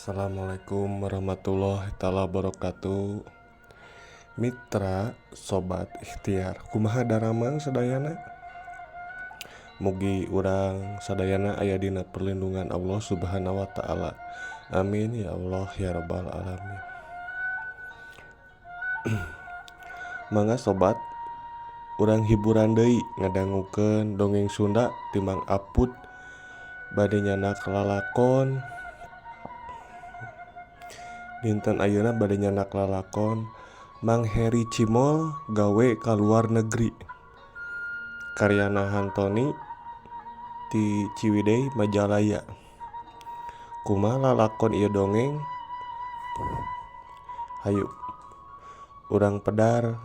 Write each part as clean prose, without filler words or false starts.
Assalamualaikum warahmatullahi taala wabarakatuh. Mitra sobat ikhtiar, kumaha daramang sadayana? Mugi urang sadayana aya dina perlindungan Allah Subhanahu wa taala. Amin ya Allah ya rabbal alamin. Mangga sobat, urang hiburan deui ngadangukeun dongeng Sunda ti Mang Aput bade nyanak lalakon. Dinten ayeuna bade nyanak lalakon Mang Heri Cimol gawe ka luar negeri. Karyana Hantoni ti Ciwidey Majalaya. Kumaha lalakon ieu dongeng? Hayu urang pedar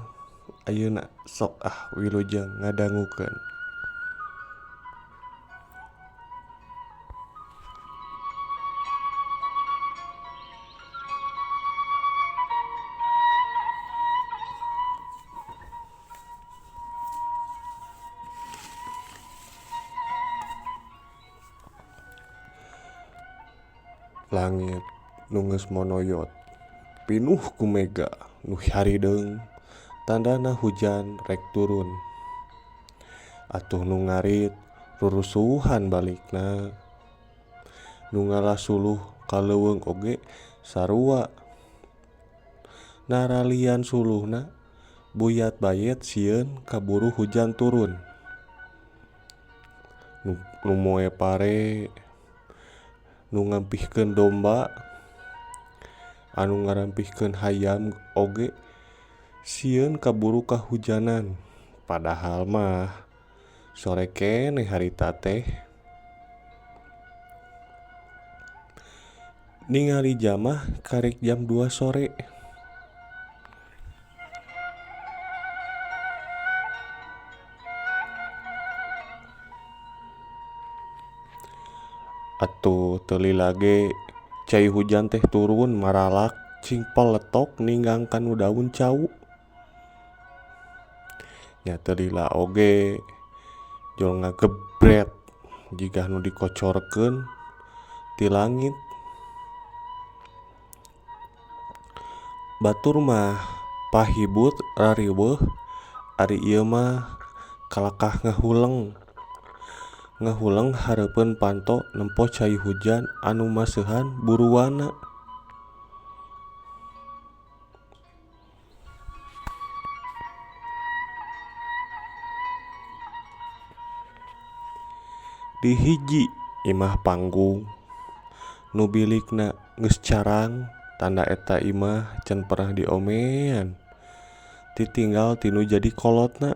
ayeuna sok wilujeng ngadangukeun. Langit nu geus monoyot pinuh ku mega nu harideung, tandana hujan rek turun. Atuh nu ngarit rurusuhan balikna, nu ngalasuluh ka leuweung oge sarua. Naralian suluhna buyat bayet sieun kaburu hujan turun. Nu moe pare nu ngampihkeun domba, anu ngarampihkeun hayam oge sieun kaburu kahujanan. Padahal mah sore keneh harita teh. Ningali jam mah karek jam 2 sore. Atuh teu lila ge cai hujan teh turun maralak cing peletok ninggang kanu daun cau. Nya teu lila oge jol ngagebret jigah nu dikocorkeun ti langit. Batur mah pahibut rariweuh ari ieu mah kalakah ngahuleng hareupeun panto nempo cai hujan anu maseuhan buruana. Di hiji imah panggung nu bilikna geus carang, tanda eta imah can pernah diomean ditinggal ti nu jadi kolotna.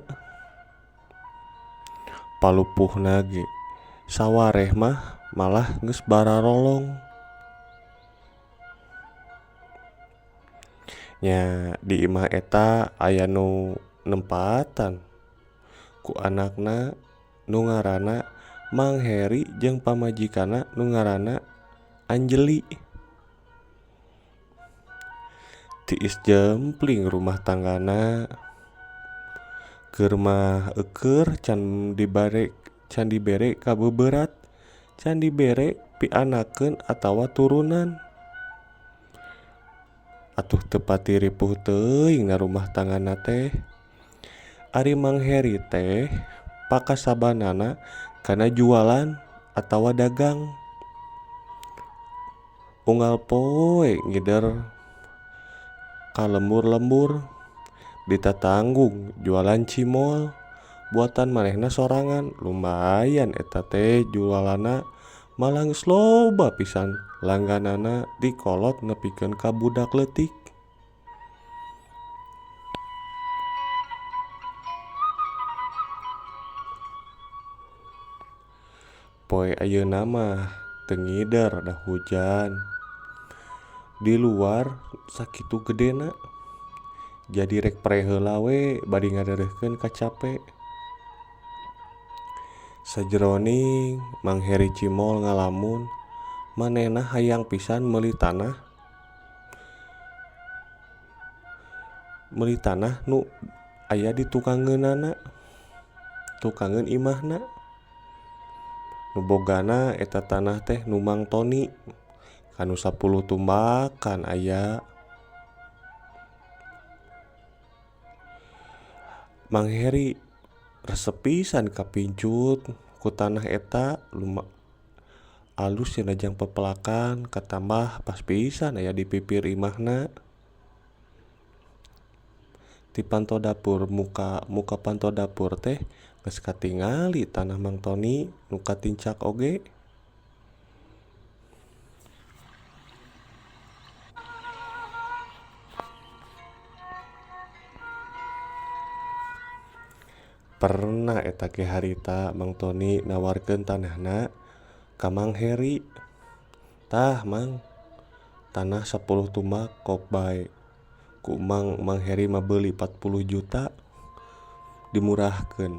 Palupuhna ge sawareh mah malah geus bararolong. Nya di imah eta aya nu nempatan ku anakna nu ngaranna Mang Heri jeung pamajikanna nu ngaranna Anjeli. Tiis jempling rumah tanggana, keur mah eukeur can dibere kabeuberat, can dibere pianakeun atawa turunan. Atuh teu pati ripuh teuing na rumah tanggana teh. Ari Mang Heri teh pakasabanana kana jualan atawa dagang. Unggal poe ngider ka lembur-lembur ditatanggung jualan cimol buatan manehna sorangan. Lumayan eta teh jualanna, malah geus loba pisan langganana dikolot nepikeun ka budak leutik. Poe ayeuna mah teu ngider da hujan. Di luar sakitu gedena, jadi rek pre heula we bari ngadareuhkeun ka cape. Sajeroning Mang Heri Cimol ngalamun manehna hayang pisan meuli tanah nu aya di tukangeunana, tukangeun imahna. Nu bogana eta tanah teh nu Mang Toni Kanu 10 tumbakan aya. Mang Heri resep pisan kapincut ku tanah eta alus cenah jang pepelakan katambah pas pisan aya di pipir imahna. Ti panto dapur muka panto dapur teh geus katingali tanah Mang Toni nu katincak oge. Pernah eta ge harita Mang Toni nawarkeun tanahna ka Mang Heri. Tah Mang, tanah 10 tumbak kok bae. Ku Mang Heri mah beuli 40 juta dimurahkeun.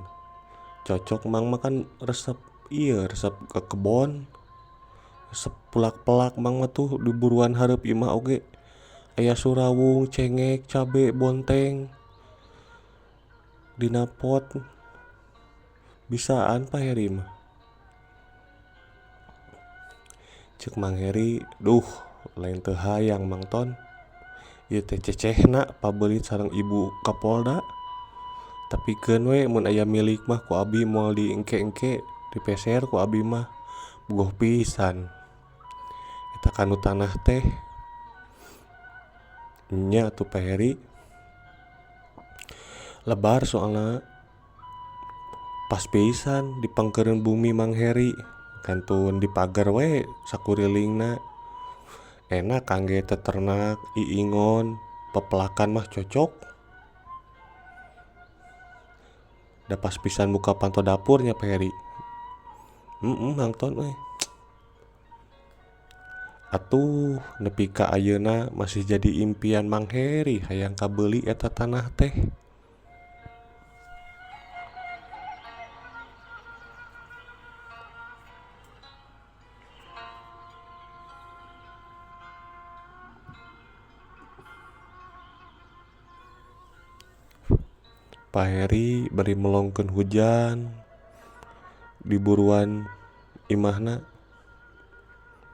Cocok Mang makan resep ke kebon. Resep pelak-pelak Mang mah tuh di buruan hareup imah oge. Aya surawung, cengek, cabe, bonteng dina pot. Bisaan Pak Heri mah. Ceuk Mang Heri, duh lain teu hayang Mang Ton. Ieu teh cecehna pabeulit sareng ibu Kapolda. Tapikeun we mun aya milik mah ku abi moal diengke-engke, dipeser ku abi mah. Bugoh pisan. Eta kanu tanah teh. Nya atuh Pak Heri. Lebar soalna pas pisan dipangkeureun bumi Mang Heri. Kantun dipagar we sakurilingna. Enak kangge teternak, iingon, pepelakan mah cocok. Da pas pisan buka panto dapurnya Pak Heri. Mang Ton we. Atuh nepi ka ayeuna masih jadi impian Mang Heri hayang kabeuli eta tanah teh. Pak Heri bari melongkeun hujan di buruan imahna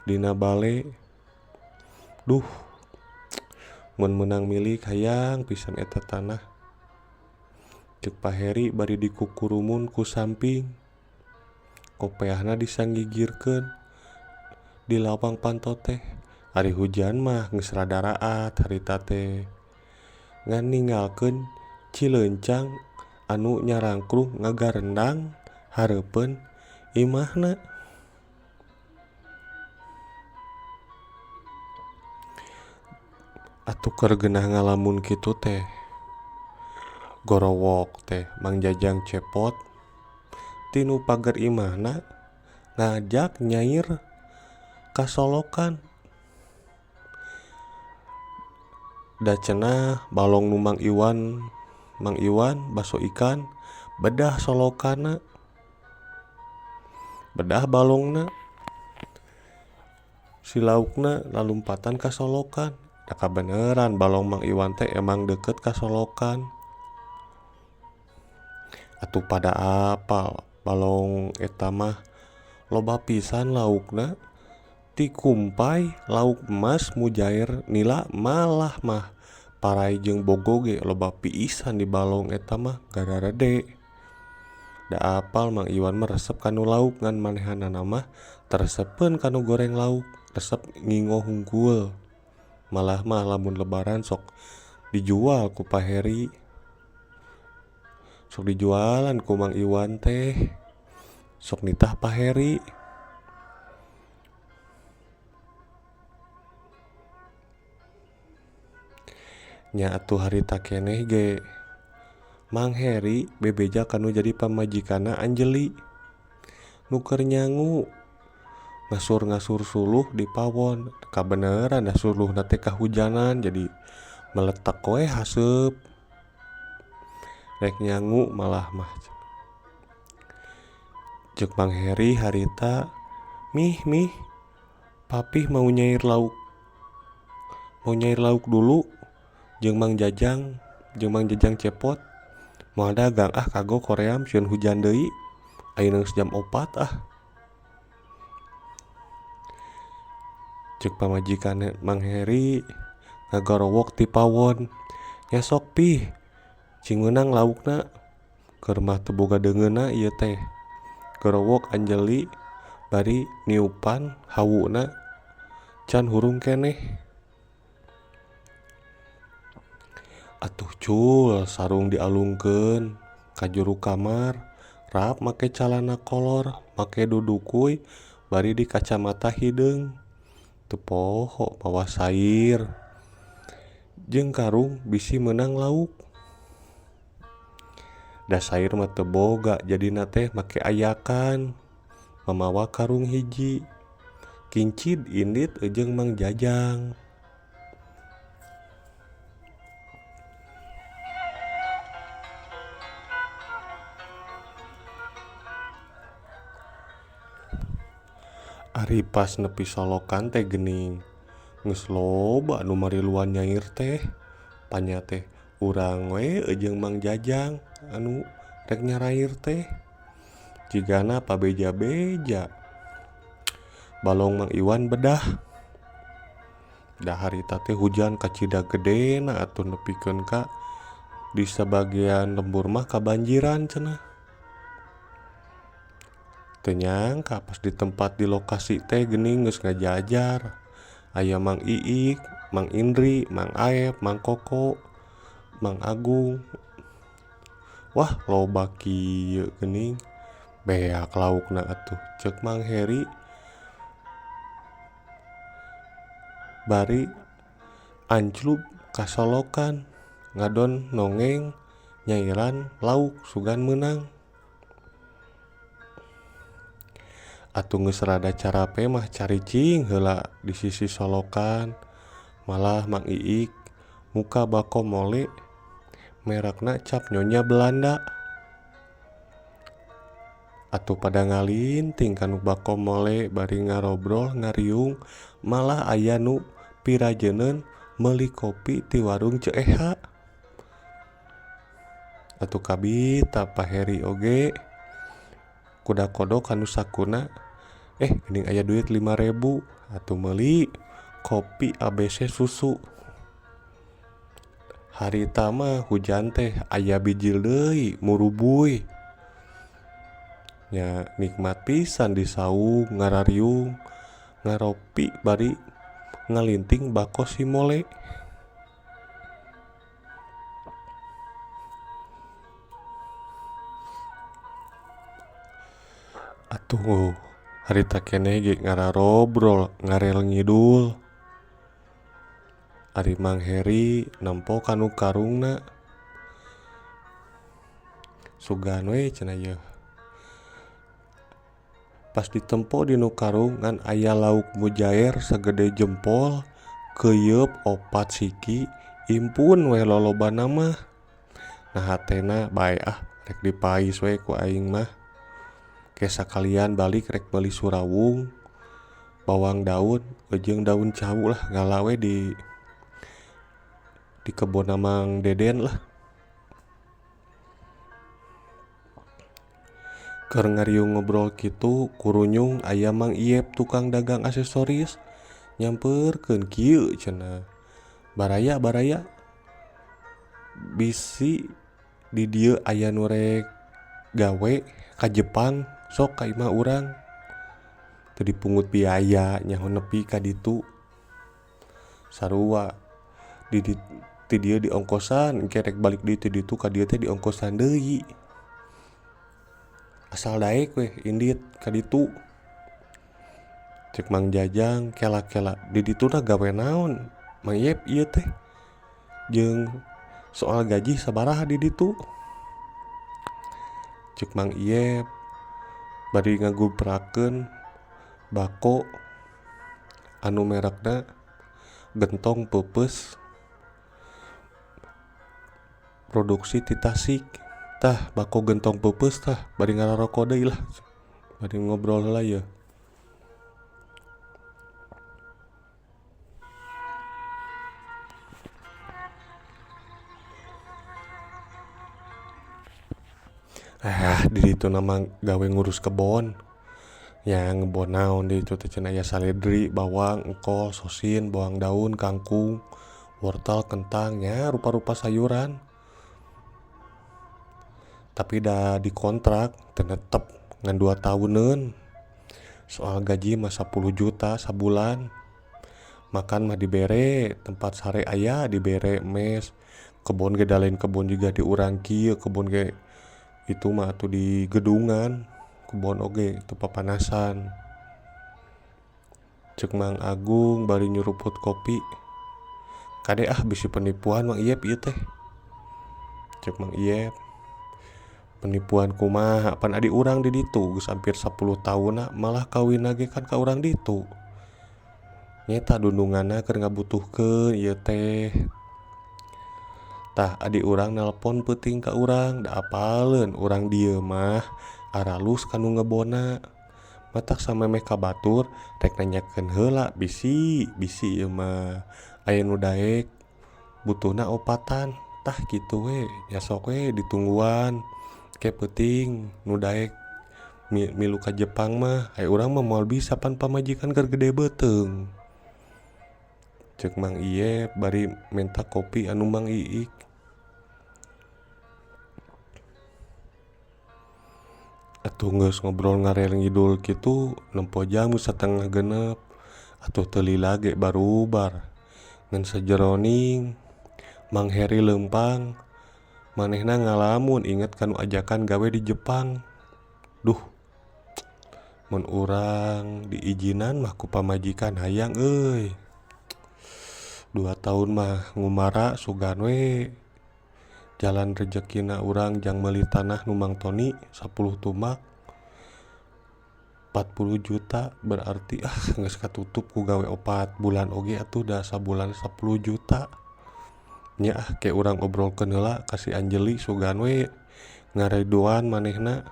dina bale. Duh, mun meunang milik hayang pisan eta tanah. Ceuk Pak Heri bari dikukurumun ku samping. Kopeahna disanggigirkeun di lawang panto teh. Ari hujan mah geus rada raat harita teh. Ngan ninggalkeun Cileuncang anu nyarangkrung ngagarendang hareupeun imahna. Atuh keur geunah ngalamun kitu teh. Gorowok teh Mang Jajang cepot tinu pagar imahna ngajak nyair kasolokan. Da cenah balong nu Mang Iwan baso ikan bedah solokanna. Bedah balongna. Si laukna lalumpatan ka solokan. Da kabeneran balong Mang Iwan teh emang deket ka solokan. Atuh pada apal balong eta mah loba pisan laukna. Ti kumpai lauk emas mujair nila malah mah parai jeung bogo ge loba pisan di balong eta mah gararede. Da apal Mang Iwan mah resep kanu lauk ngan manehanana mah teresepeun kanu goreng lauk. Resep ngingo hungkul. Malah mah lamun lebaran sok dijual ku Pak Heri. Sok dijualan ku Mang Iwan teh. Sok nitah Pak Heri. Nya atuh harita keneh ge Mang Heri bebeja kanu jadi pamajikanna Anjeli. Nu keur nyangu ngasur suluh di pawon. Kabeneran da suluhna teh kahujanan jadi meletek we haseup. Rek nyangu malah mah. Ceuk Mang Heri harita, "Mih, Papih mau nyair lauk. Mau nyair lauk dulu jeung Mang Jajang cepot. Moal dagang kago koream sieun hujan deui. Ayeuna geus jam 4 . Cek pamajikan Mang Heri ngagorowok ti pawon. Ya sok pih, cing meunang laukna. Keur mah teu boga deungeunna ieu teh. Gorowok Anjeli bari niupan hawuna can hurung keneh. Atuh cul sarung dialungkeun ka juru kamar, rap make calana kolor, make dudukuy, bari di kacamata hideung. Teu poho mawa sair. Jeung karung bisi meunang lauk. Da sair mah teu boga jadina teh make ayakan. Mamawa karung hiji. Kincid indit jeung Mang Jajang. Ari pas nepi solokan teh geuning. Geus loba nu mariluan nyair teh. Panya teh urang we jeung Mang Jajang anu rek nyarair teh. Jigana pabeja-beja. Balong Mang Iwan bedah. Da harita teh hujan kacida gedena atuh nepikeun ka di sebagian lembur mah kabanjiran cenah. Teu nyangka pas di tempat di lokasi teh geuning geus ngajajar. Aya Mang Iik, Mang Indri, Mang Aep, Mang Koko, Mang Agung. Wah loba kieu geuning. Beak laukna atuh ceuk Mang Heri. Bari anclub kasolokan ngadon nongeng nyairan lauk sugan meunang. Atuh geus rada carape mah caricing heula di sisi solokan. Malah Mang Iik muka bako mole merekna cap Nyonya Belanda. Atuh pada ngalinting kanu bako mole bari ngarobrol ngariung, malah aya nu pirajeuneun meuli kopi ti warung Ceu Eha. Atuh kabita Pak Heri oge kuda kodok kanu sakuna, geuning aya duit 5.000, atuh meuli kopi ABC susu. Harita mah hujan teh aya bijil deui murubuy. Nya nikmat pisan di saung ngarariung ngaropi bari ngalinting bako si mole. Atuh harita keneh ge ngararobrol ngarel ngidul. Ari Mang Heri nempo kanu karungna. Sugan we cenah yeuh. Pas ditempo dinu karung ngan aya lauk mujaer sagede jempol, keuyeub 4 siki, impun we lolobana mah. Nah hatena bae rek dipais we ku aing mah. Ke sakalian balik rek meuli surawung, bawang daun, jeung daun cawu lah ngala we di kebonna Mang Deden lah. Keur ngariung ngobrol kitu kurunyung aya Mang Iep tukang dagang aksesoris nyamperkeun kieu cenah. Baraya bisi di dieu aya nu rek gawe ka Jepang sok ka imah urang. Teu dipungut biaya nyaho nepi ka ditu. Sarua ti dieu diongkosan engke rek balik deui ti ditu ka dieu teh diongkosan deui. Asal daek we indit ka ditu. Cek Mang Jajang kela-kela di dituna gawe naon Mang Iep ieu teh, jeung soal gaji sabaraha di ditu. Cek Mang Iep bari ngagubrakeun bako anu merekna Gentong Peupeus produksi ti Tasik. Tah bako Gentong Peupeus tah bari ngararoko deui lah. Bari ngobrol heula yeuh. Di ditu nama gawe ngurus kebon. yang ngebon naon di itu teh cenah aya saledri, bawang, engkol, sosin, bawang daun, kangkung, wortel, kentang nya rupa-rupa sayuran. Tapi dah dikontrak teu netep ngan 2 tahuneun. Soal gaji mah 10 juta sabulan. Makan mah dibere, tempat sare aya dibere mes. Kebon ge da lain kebon juga di urang kieu, kebon ge itu mah atuh di gedungan. Kebon oge teu papanasan. Ceuk Mang Agung bari nyuruput kopi. Kade bisi penipuan Mang Iyep ieu teh. Ceuk Mang Iyep. Penipuan kumaha pan adi urang di ditu geus hampir 10 tahunna malah kawinna ge kan ka urang ditu. Nyeta dundunganna keur ngabutuhkeun ieu teh. Tah adi urang nelpon peuting ka urang da apaleun urang dieu mah aralus kanu ngebona. Matak samemeh ka batur rek nanyakeun heula bisi ieu mah aya nu daek butuhna opatan. Tah kitu we nya sok we ditungguan. Ke peuting nu daek milu ka Jepang mah aya urang mah moal bisa pan pamajikan keur gede beuteung. Ceuk Mang Iyep bari menta kopi anu Mang Iik. Atuh geus ngobrol ngarel ngidul kitu nempo jam geus satengah genep. Atuh teu lila ge barubar. Ngan sajeroning Mang Heri leumpang manehna ngalamun inget kanu ajakan gawe di Jepang. Duh, mun urang diijinan mah ku pamajikan hayang euy. 2 tahun mah ngumara sugan we. Jalan rezekina urang jang meuli tanah nu Mang Toni 10 tumak 40 juta berarti geus katutup ku gawe 4 bulan oge atuh da sabulan 10 juta. Nya ke urang obrolkeun heula ka si Anjeli sugan we ngariduan manehna.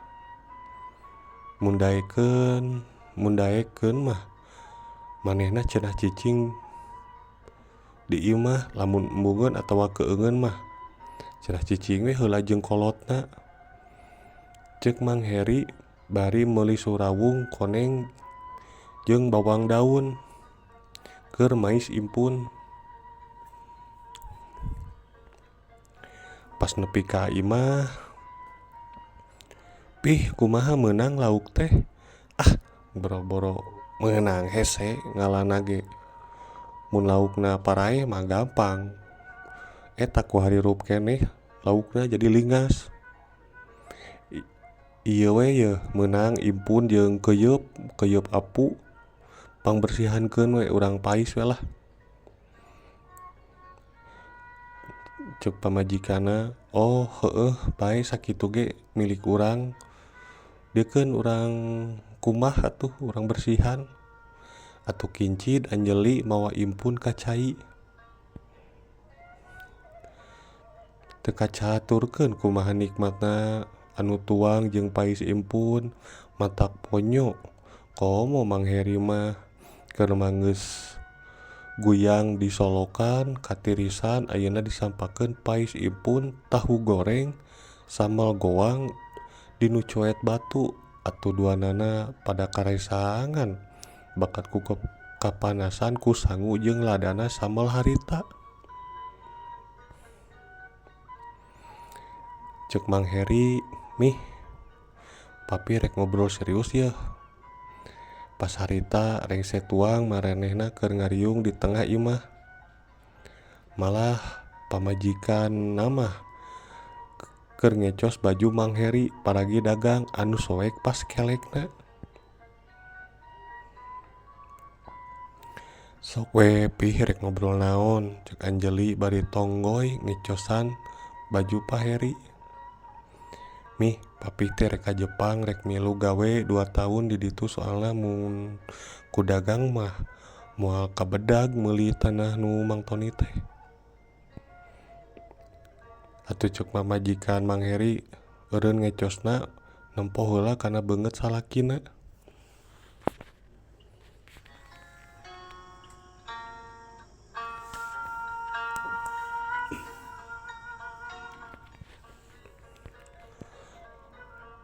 Mun daekeun mah manehna cenah cicing di ieu mah lamun embungeun atawa keueungeun mah cenah cicing we heula jeung kolotna. Ceuk Mang Heri bari meuli surawung koneng jeung bawang daun keur mais impun. Pas nepi ka imah, "Pih, kumaha meunang lauk teh?" Boro-boro meunang hese ngalana ge. Mun laukna parae mah gampang. Eta ku harirup keneh laukna jadi lingas. Ieu we yeuh meunang impun jeung keuyeub apu. Pangbersihankeun we urang pais we lah. Ceuk pamajikanna, "Oh heueuh bae sakitu ge milik urang. Deukeun urang kumah atuh urang bersihan." Atuh kincid Anjeli mawa impun ka cai. Teu kacaturkeun kumaha nikmatna anu tuang jeung pais impun. Matak ponyo. Komo Mang Heri mah keur mangeus guyang disolokan katirisan ayeuna disampakeun pais impun, tahu goreng, sambal goang dinu coet batu. Atuh duanana pada karesangan bakat ku kapanasan ku sangu jeung ladana sambal harita. Ceuk Mang Heri, "Mih, papi rek ngobrol serius yeuh." Pas harita rengse tuang maranehna keur ngariung di tengah imah. Malah pamajikanna mah keur ngecos baju Mang Heri paragi dagang anu soek pas kelekna. "Sok we pih rek ngobrol naon?" ceuk Anjeli bari tonggoy ngecosan baju Pa Heri. "Mih, papi teh rek ka Jepang rek milu gawe 2 tahun di ditu soalna mun ku dagang mah moal kabedag meuli tanah nu Mang Toni teh." Atuh ceuk pamajikan Mang Heri eureun ngecosna nempo heula kana beungeut salakina.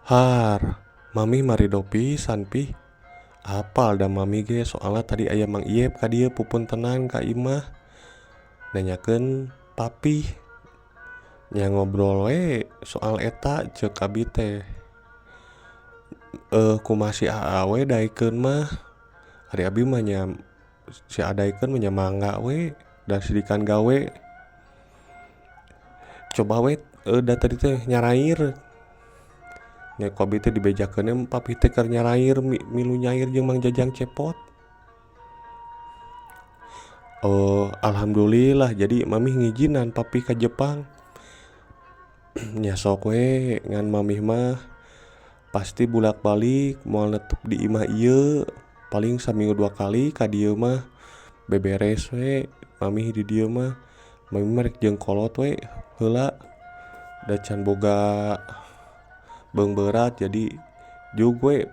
"Har, mami marido pisan pih. Hafal da mami ge soalnya tadi aya Mang Iep ka dieu pupuntenan ka imah nanyakeun papih nya ngobrol we soal eta ceuk abi teh kumaha si Aa we daekeun mah ari abi mah nya si adaekeun mah nya mangga we da sidikan gawe coba we da tadi teh nyarair nya ku abi teh dibejakeun papih teh keur nyarair milu nyair jeung Mang Jajang cepot. Oh alhamdulillah jadi mami ngijinan papih ka Jepang. Nya sok we ngan mamih mah pasti bulak-balik moal netep di imah ieu paling saminggu 2 kali ka dieu mah beberes we mamih di dieu mah mami mah rek jeung kolot we heula da can boga beung berat jadi jug we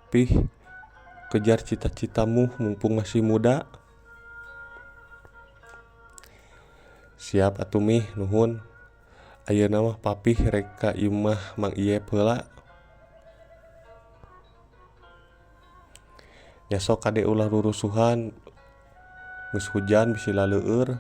pih kejar cita-citamu mumpung masih muda. Siap atuh mih nuhun ayeuna mah papih rek ka imah Mang Iep heula nya sok kade ulah rurusuhan geus hujan bisi laleueur.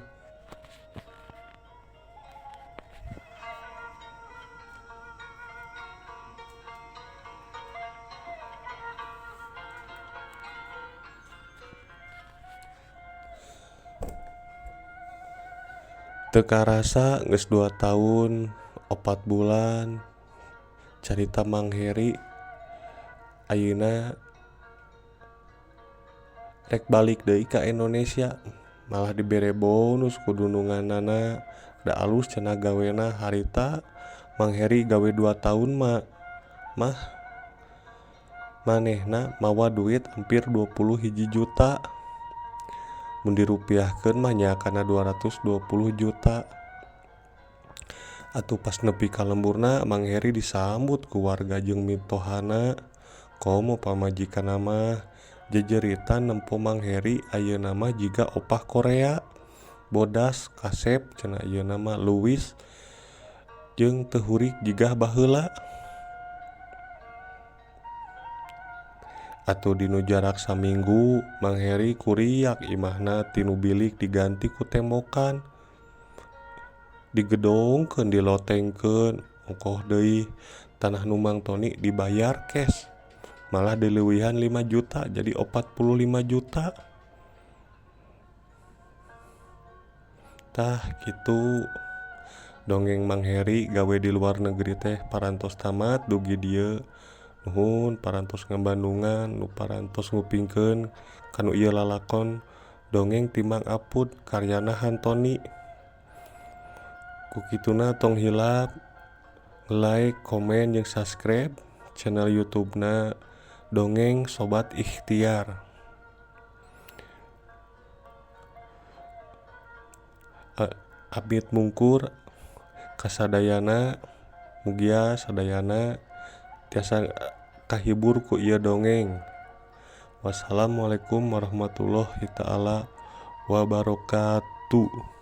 Teu karasa geus 2 tahun 4 bulan carita Mang Heri ayeuna rek balik deui ka Indonesia malah dibere bonus ku dununganana da alus cenah gawena harita Mang Heri gawe 2 tahun mah manehna mawa duit hampir 21 juta mun dirupiahkeun mah nya kana 220 juta. Atuh pas nepi ka lemburna Mang Heri disambut ku warga jeung mitohana komo pamajikanna mah jejeritan nempo Mang Heri ayeuna mah jiga opah Korea bodas kasep cenah ayeuna mah Louis jeung teu hurik jigah baheula. Atuh dinu jarak saminggu Mang Heri kuriak imahna tinu bilik diganti ku tembokan digedongkeun dilotengkeun ongkoh deui tanah nu Mang Toni dibayar cash malah dileuwihan 5 juta jadi 45 juta. Tah kitu dongeng Mang Heri gawe di luar negeri teh parantos tamat dugi dieu. Nuhun parantos ngabandungan nu parantos ngupingkeun kanu ieu lalakon dongeng ti Mang Apud karyana Hantoni. Ku kituna tong hilap like, komen jeung subscribe channel YouTube-na Dongeng Sobat Ikhtiar. Abit mungkur kasadayana mugia sadayana tiasa kahibur ku ieu dongeng. Wassalamualaikum warahmatullahi taala wabarakatuh.